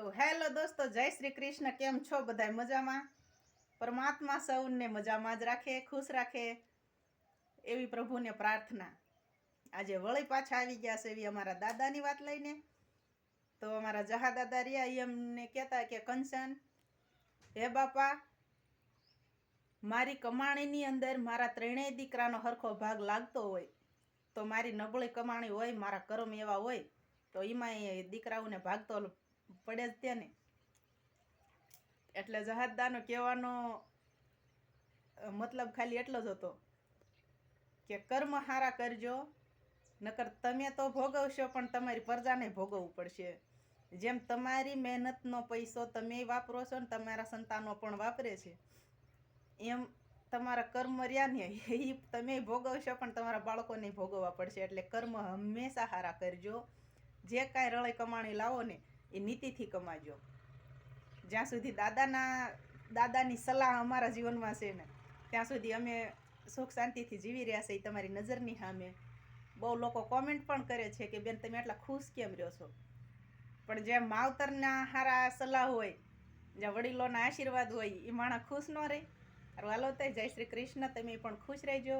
તો હેલો દોસ્તો, જય શ્રી કૃષ્ણ. કેમ છો બધાય? મજામાં? પરમાત્મા સૌને મજામાં જ રાખે, ખુશ રાખે એવી પ્રભુને પ્રાર્થના. આજે વળી પાછા આવી ગયા છે એવી અમારા દાદાની વાત લઈને. તો અમારા જહા દાદા રહ્યા એ અમને કહેતા કે કંચન, હે બાપા, મારી કમાણીની અંદર મારા ત્રણેય દીકરાનો હરખો ભાગ લાગતો હોય તો મારી નબળી કમાણી હોય, મારા કર્મ એવા હોય તો એમાં દીકરાઓને ભાગ તો પડે જ તેને. એટલે જહાદદાનો કહેવાનો મતલબ ખાલી એટલો જ હતો કે કર્મ હારા કરજો, નકર તમે તો ભોગવશો પણ તમારી પ્રજાને ભોગવવું પડશે. જેમ તમારી મહેનતનો પૈસો તમે વાપરો છો ને તમારા સંતાનો પણ વાપરે છે, એમ તમારા કર્મ રહ્યા ને એ તમે ભોગવશો પણ તમારા બાળકોને ભોગવવા પડશે. એટલે કર્મ હંમેશા હારા કરજો. જે કાંઈ રળે કમાણી લાવો ને એ નીતિથી કમાજો. જ્યાં સુધી દાદાની સલાહ અમારા જીવનમાં છે ને ત્યાં સુધી અમે સુખ શાંતિથી જીવી રહ્યા છે. એ તમારી નજરની સામે બહુ લોકો કોમેન્ટ પણ કરે છે કે બેન તમે એટલા ખુશ કેમ રહ્યો છો. પણ જે માવતરના સારા સલાહ હોય, જ્યાં વડીલોના આશીર્વાદ હોય, એ માણસ ખુશ ન રહે. હાલો તો જય શ્રી કૃષ્ણ. તમે પણ ખુશ રહેજો.